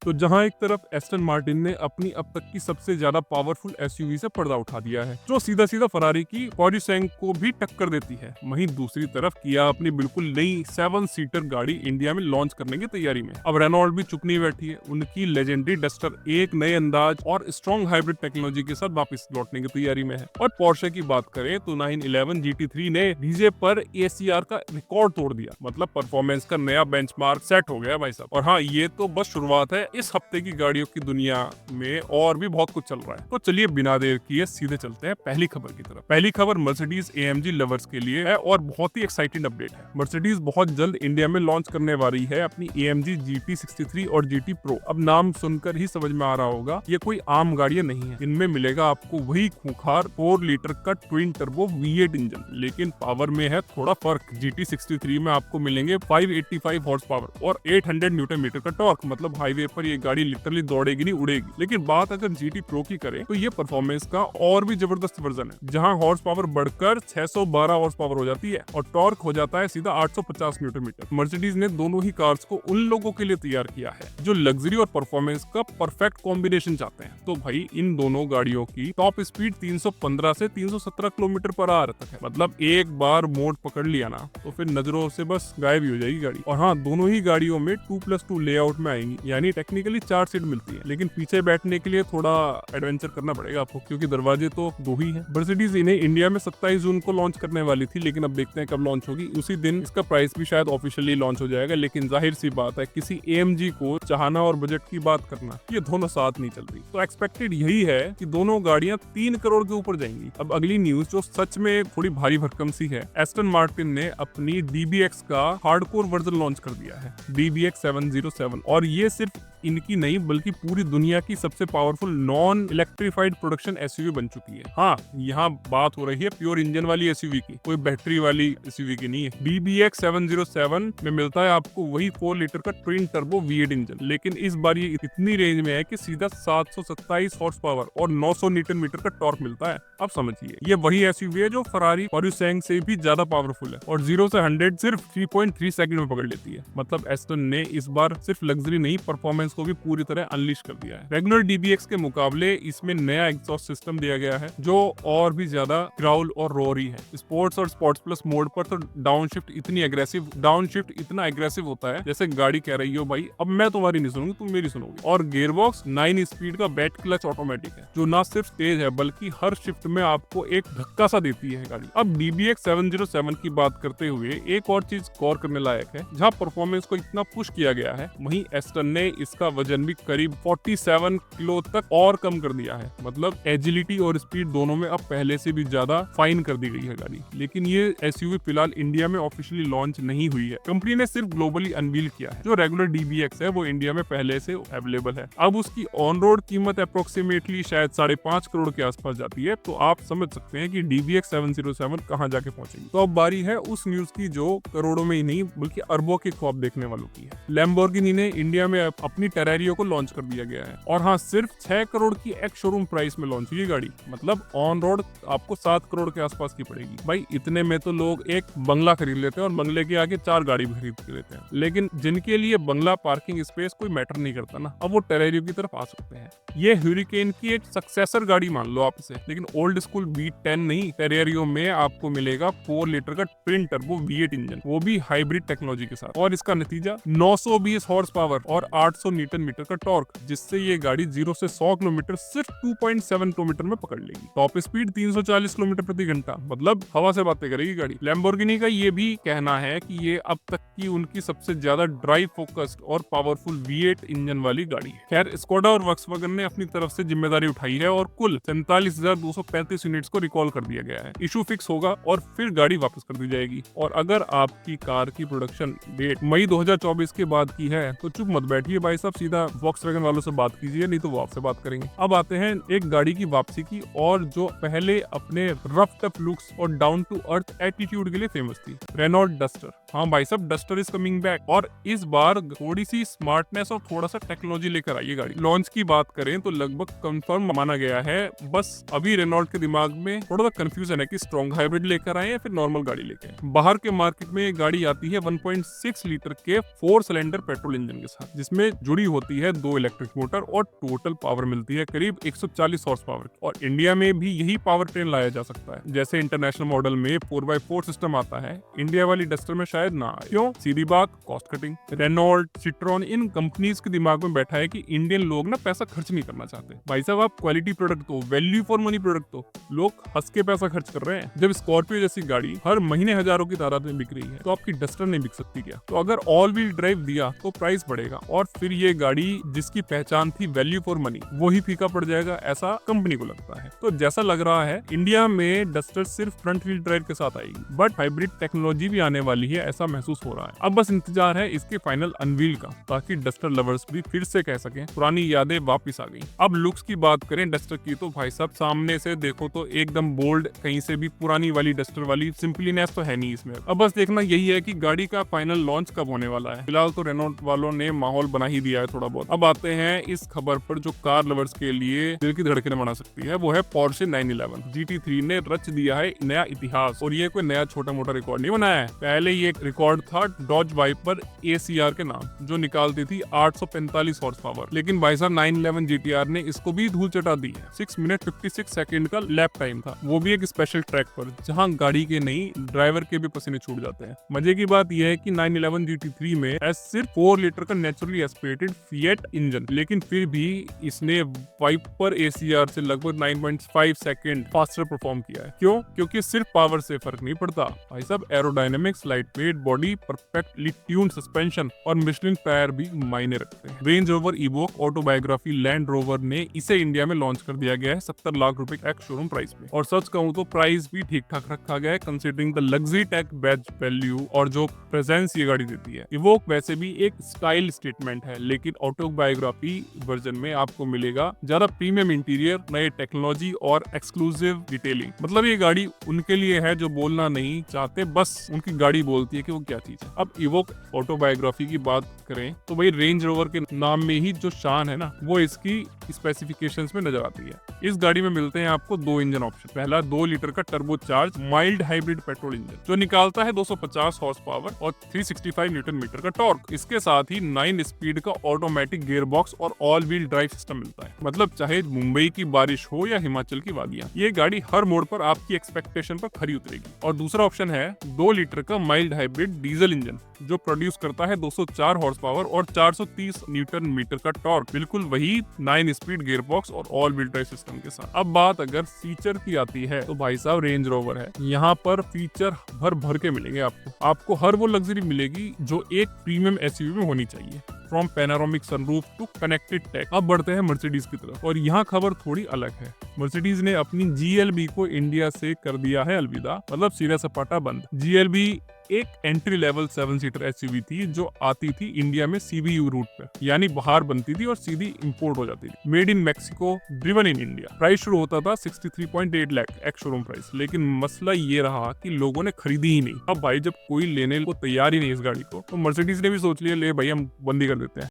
तो जहां एक तरफ एस्टन मार्टिन ने अपनी अब तक की सबसे ज्यादा पावरफुल एसयूवी से पर्दा उठा दिया है, जो सीधा सीधा फरारी की पॉर्शे को भी टक्कर देती है, वहीं दूसरी तरफ किया अपनी बिल्कुल नई 7 सीटर गाड़ी इंडिया में लॉन्च करने की तैयारी में। अब रेनॉल्ट भी चुप नहीं बैठी है, उनकी लेजेंडरी डस्टर एक नए अंदाज और स्ट्रॉन्ग हाइब्रिड टेक्नोलॉजी के साथ वापस लौटने की तैयारी में है। और पोर्शे की बात करें तो 911 GT3 ने डीजे पर ACR का रिकॉर्ड तोड़ दिया, मतलब परफॉर्मेंस का नया बेंचमार्क सेट हो गया भाई साहब। और हाँ, ये तो बस शुरुआत है, इस हफ्ते की गाड़ियों की दुनिया में और भी बहुत कुछ चल रहा है। तो चलिए बिना देर किए सीधे चलते हैं पहली खबर की तरफ। पहली खबर मर्सिडीज AMG लवर्स के लिए है और बहुत ही एक्साइटिंग अपडेट है। मर्सिडीज बहुत जल्द इंडिया में लॉन्च करने वाली है अपनी AMG GT63 और GT Pro। अब नाम सुनकर ही समझ में आ रहा होगा, ये कोई आम गाड़ियां नहीं है। इनमें मिलेगा आपको वही खूंखार 4 लीटर का ट्विन टर्बो V8 इंजन, लेकिन पावर में है थोड़ा फर्क। GT63 में आपको मिलेंगे 585 हॉर्स पावर और 800 न्यूटन मीटर का टॉर्क, मतलब हाईवे पर ये गाड़ी लिटरली दौड़ेगी नहीं उड़ेगी। लेकिन बात अगर GT Pro की करें तो ये परफॉर्मेंस का और भी जबरदस्त वर्जन है, जहां हॉर्स पावर बढ़कर 612 हॉर्स पावर हो जाती है और टॉर्क हो जाता है सीधा 850 न्यूटन मीटर। मर्सिडीज ने दोनों ही कार्स को उन लोगों के लिए तैयार किया है जो लग्जरी और परफॉर्मेंस का परफेक्ट कॉम्बिनेशन चाहते हैं। तो भाई इन दोनों गाड़ियों की टॉप स्पीड 315 से 317 किलोमीटर पर आवर तक है, मतलब एक बार मोड पकड़ लिया ना तो फिर नजरों से बस गायब ही हो जाएगी गाड़ी। और हाँ, दोनों ही गाड़ियों में 2+2 लेआउट में आएंगी, यानी टेक्निकली 4 सीट मिलती है, लेकिन पीछे बैठने के लिए थोड़ा एडवेंचर करना पड़ेगा आपको, क्योंकि दरवाजे तो 2 ही है। मर्सिडीज इन्हें इंडिया में 27 जून को लॉन्च करने वाली थी, लेकिन अब देखते हैं कब लॉन्च होगी। उसी दिन इसका प्राइस भी शायद ऑफिशियली लॉन्च हो जाएगा। लेकिन जाहिर सी बात है, किसी AMG को चाहना और बजट की बात करना, ये दोनों साथ नहीं चल रही। तो एक्सपेक्टेड यही है कि दोनों गाड़ियां 3 करोड़ के ऊपर जाएंगी। अब अगली न्यूज जो सच में थोड़ी भारी भरकम सी है, एस्टन मार्टिन ने अपनी DBX का हार्डकोर वर्जन लॉन्च कर दिया है, DBX 707। और ये सिर्फ इनकी नहीं बल्कि पूरी दुनिया की सबसे powerful non electrified production SUV बन चुकी है। हाँ, यहाँ बात हो रही है प्योर इंजन वाली एसयूवी की, कोई बैटरी वाली एसयूवी की नहीं है। DBX 707 में मिलता है आपको वही 4 लीटर का ट्विन टर्बो V8 इंजन, लेकिन इस बार ये इतनी रेंज में है कि सीधा 727 हॉर्स पावर और 900 न्यूटन मीटर का टॉर्क मिलता है। अब समझिए, ये वही एसयूवी है जो फरारी पॉर्शे से भी ज्यादा पावरफुल है और 0 से 100 सिर्फ 3.3 सेकंड में पकड़ लेती है। मतलब एस्टन ने इस बार सिर्फ लग्जरी नहीं, परफॉर्मेंस को भी पूरी तरह अनलीश कर दिया है। रेगुलर DBX के मुकाबले इसमें नया एग्जॉस्ट सिस्टम दिया गया है जो और भी ज्यादा ग्राउल और रोरी है। स्पोर्ट्स और स्पोर्ट्स प्लस मोड पर तो डाउनशिफ्ट इतना एग्रेसिव होता है जैसे गाड़ी कह रही हो भाई अब मैं तुम्हारी नहीं सुनूंगी, तुम मेरी सुनोगी। और गियरबॉक्स 9 स्पीड का बैट क्लच ऑटोमेटिक है, जो ना सिर्फ तेज है बल्कि हर शिफ्ट में आपको एक धक्का सा देती है गाड़ी। अब DBX 707 की बात करते हुए एक और चीज गौर करने लायक है, जहाँ परफॉर्मेंस को इतना पुश किया गया है, वहीं एस्टन ने इसका वजन भी करीब 47 किलो तक और कम कर दिया है। मतलब एजिलिटी और स्पीड दोनों में अब पहले से भी ज्यादा फाइन कर दी गई है गाड़ी। लेकिन ये एसयूवी फिलहाल इंडिया में ऑफिशियली लॉन्च नहीं हुई है, कंपनी ने सिर्फ ग्लोबली अनवील किया है। जो रेगुलर DBX है वो इंडिया में पहले से अवेलेबल है। अब उसकी ऑन रोड कीमत अप्रोक्सीमेटली शायद 5.5 करोड़ के आसपास जाती है, तो आप समझ सकते हैं कि DBX 707 कहाँ जाके पहुंचेगी। तो अब बारी है उस न्यूज की जो करोड़ों में ही नहीं बल्कि अरबों के ख्वाब देखने वालों की है। लैम्बोर्गिनी ने इंडिया में अपनी टेरेरियो को लॉन्च कर दिया गया है, और हाँ, सिर्फ 6 करोड़ की एक्स शोरूम प्राइस में लॉन्च हुई गाड़ी। मतलब ऑन रोड आपको 7 करोड़ के आसपास की पड़ेगी। भाई इतने में तो लोग एक बंगला खरीद लेते हैं और बंगले के आगे 4 गाड़ी भी खरीद के लेते हैं। लेकिन जिनके लिए बंगला पार्किंग स्पेस कोई मैटर नहीं करता ना, अब वो टेरेरियो की तरफ आ सकते हैं। ये ह्यूरिकेन की एक सक्सेसर गाड़ी मान लो आप इसे, लेकिन ओल्ड स्कूल V10 नहीं, टेरेरियो में आपको मिलेगा 4 लीटर का ट्विन टर्बो V8 इंजन, वो भी हाइब्रिड टेक्नोलॉजी के साथ। और इसका नतीजा 920 हॉर्स पावर और 800 न्यूटन मीटर का टॉर्क, जिससे ये गाड़ी 0 से 100 किलोमीटर सिर्फ 2.7 किलोमीटर में पकड़ लेगी। टॉप स्पीड 340 किलोमीटर प्रति घंटा, मतलब हवा से बातें करेगी गाड़ी। लैम्बोर्गिनी का ये भी कहना है कि ये अब तक की उनकी सबसे ज्यादा ड्राइव फोकस्ड और पावरफुल V8 इंजन वाली गाड़ी है। खैर, स्कोडा और वॉक्सवैगन ने अपनी तरफ से जिम्मेदारी उठाई है और कुल 47,235 यूनिट्स को रिकॉल कर दिया गया है। इशू फिक्स होगा और फिर गाड़ी वापस कर दी जाएगी। और अगर आपकी कार की प्रोडक्शन डेट मई 2024 के बाद की है तो चुप मत बैठिए भाई साहब, सीधा वॉक्सवैगन वालों से बात कीजिए, नहीं तो वो आपसे बात करेंगे। अब आते हैं एक गाड़ी की वापसी की, और जो पहले अपने रफ टफ लुक्स और डाउन टू अर्थ एटीट्यूड के लिए फेमस थी, रेनॉल्ट डस्टर। हाँ भाई साहब, डस्टर इज कमिंग बैक और इस बार थोड़ी सी स्मार्टनेस और थोड़ा सा टेक्नोलॉजी लेकर आई है गाड़ी। लॉन्च की बात करें तो लगभग कंफर्म माना गया है, बस अभी रेनॉल्ट के दिमाग में थोड़ा सा कंफ्यूजन है कि स्ट्रॉन्ग हाइब्रिड लेकर आए या फिर नॉर्मल गाड़ी लेके आए। बाहर के मार्केट में ये गाड़ी आती है 1.6 लीटर के 4 सिलेंडर पेट्रोल इंजन के साथ, जिसमें जुड़ी होती है 2 इलेक्ट्रिक मोटर और टोटल पावर मिलती है करीब 140 हॉर्स पावर। और इंडिया में भी यही पावर ट्रेन लाया जा सकता है। जैसे इंटरनेशनल मॉडल में 4x4 सिस्टम आता है, इंडिया वाली डस्टर में शायद ना आए। क्यों? सीधी बात, कॉस्ट कटिंग। रेनॉल्ट, सिट्रॉन इन कंपनीज के दिमाग में बैठा है कि इंडियन लोग ना पैसा खर्च नहीं करना चाहते। भाई साहब, आप क्वालिटी प्रोडक्ट दो, वैल्यू फॉर मनी प्रोडक्ट दो, लोग हंस के पैसा खर्च कर रहे हैं। जब स्कॉर्पियो जैसी गाड़ी हर महीने हजारों की तादाद में बिक रही है, तो आपकी डस्टर नहीं बिक सकती क्या? तो अगर ऑल व्हील ड्राइव दिया तो प्राइस बढ़ेगा और फिर ये गाड़ी जिसकी पहचान थी वैल्यू फॉर मनी, वही फीका पड़ जाएगा, ऐसा कंपनी को लगता है। तो जैसा लग रहा है इंडिया में डस्टर सिर्फ फ्रंट व्हील ड्राइव के साथ आएगी, बट हाइब्रिड टेक्नोलॉजी भी आने वाली है, ऐसा महसूस हो रहा है। अब बस इंतजार है इसके फाइनल अनवील का, ताकि डस्टर लवर्स भी फिर से कह सकें पुरानी यादें वापस आ गई। अब लुक्स की बात करें डस्टर की, तो भाई साहब सामने से देखो तो एकदम बोल्ड, कहीं से भी पुरानी वाली डस्टर वाली सिंपलीनेस तो है नहीं इसमें। अब बस देखना यही है कि गाड़ी का फाइनल लॉन्च कब होने वाला है। फिलहाल तो रेनॉल्ट वालों ने माहौल बना ही दिया है थोड़ा बहुत। अब आते हैं इस खबर पर जो कार लवर्स के लिए दिल की धड़कनें बढ़ा सकती है, वो है पोर्शे 911। GT3 ने रच दिया है नया इतिहास, और ये कोई नया छोटा मोटा रिकॉर्ड नहीं बनाया है। पहले ये एक रिकॉर्ड था डॉज वाइपर ACR के नाम, जो निकालती थी 845 हॉर्स पावर। लेकिन भाई साहब 911 GTR ने इसको भी धूल चटा दी है। 6 मिनट 56 सेकंड का लैप टाइम था, वो भी एक स्पेशल ट्रैक पर, जहां गाड़ी के नहीं ड्राइवर के भी पसीने छूट जाते हैं। मजे की बात यह है कि 911 GT3 में सिर्फ 4 लीटर का नेचुरली एस्पिरेटेड फिएट इंजन, लेकिन फिर भी इसने वाइपर ACR से लगभग 9.5 सेकंड फास्टर परफॉर्म किया है। क्यों? क्योंकि सिर्फ पावर से फर्क नहीं पड़ता भाई साहब, aerodynamics, light weight body, perfectly tuned suspension और मिशलिन टायर भी मायने रखते हैं। Range rover evoke autobiography land rover ने इसे इंडिया में लॉन्च कर दिया गया है 70 लाख रुपए एक्स शोरूम प्राइस पे, और सच कहूं तो प्राइस भी ठीक ठाक रखा गया है considering the luxury tag badge value और जो प्रेजेंस ये गाड़ी देती है। इवोक वैसे भी एक स्टाइल स्टेटमेंट है, लेकिन ऑटोबायोग्राफी वर्जन में आपको मिलेगा ज्यादा प्रीमियम इंटीरियर, नए टेक्नोलॉजी और एक्सक्लूसिव डिटेलिंग। मतलब ये गाड़ी उनके लिए है जो बोलना नहीं चाहते, बस उनकी गाड़ी बोलती है कि वो क्या चीज है। अब इवोक ऑटोबायोग्राफी की बात करें तो भाई रेंज रोवर के नाम में ही जो शान है ना, वो इसकी स्पेसिफिकेशंस में नजर आती है। इस गाड़ी में मिलते हैं आपको 2 इंजन ऑप्शन। पहला 2 लीटर का turbo charge mild hybrid petrol engine, जो निकालता है 250 हॉर्स पावर और 365 न्यूटन मीटर का टॉर्क। इसके साथ ही 9 स्पीड का ऑटोमेटिक गियर बॉक्स और ऑल व्हील ड्राइव सिस्टम मिलता है। मतलब चाहे मुंबई की बारिश हो या हिमाचल की वादियां, ये गाड़ी हर मोड़ पर आपकी एक्सपेक्टेशन पर खरी उतरेगी। और दूसरा ऑप्शन है 2 लीटर का माइल्ड हाइब्रिड डीजल इंजन, जो प्रोड्यूस करता है 204 हॉर्स पावर और 430 न्यूटन मीटर का टॉर्क, बिल्कुल वही 9 स्पीड गियर बॉक्स और ऑल व्हील ड्राइव सिस्टम के साथ। अब बात अगर फीचर की आती है तो भाई साहब रेंज रोवर है, यहाँ पर फीचर भर भर के मिलेंगे आपको हर वो लग्जरी मिलेगी जो एक प्रीमियम SUV में होनी चाहिए, from panoramic sunroof to connected tech. अब बढ़ते हैं मर्सिडीज की तरफ, और यहाँ खबर थोड़ी अलग है। मर्सिडीज ने अपनी GLB को इंडिया से कर दिया है अलविदा, मतलब सीधा सपाटा बंद। GLB एक एंट्री लेवल 7 सीटर SUV थी जो आती थी इंडिया में CBU रूट पर, यानी बाहर बनती थी और सीधी इंपोर्ट हो जाती थी। Made in Mexico, driven in India. Price शुरू होता था 63.8 लाख एक्स शोरूम प्राइस, लेकिन मसला ये रहा कि लोगों ने खरीदी ही नहीं। अब भाई जब कोई लेने को तैयार ही नहीं इस गाड़ी को, तो मर्सिडीज ने भी सोच लिया ले भाई हम बंदी कर देते हैं।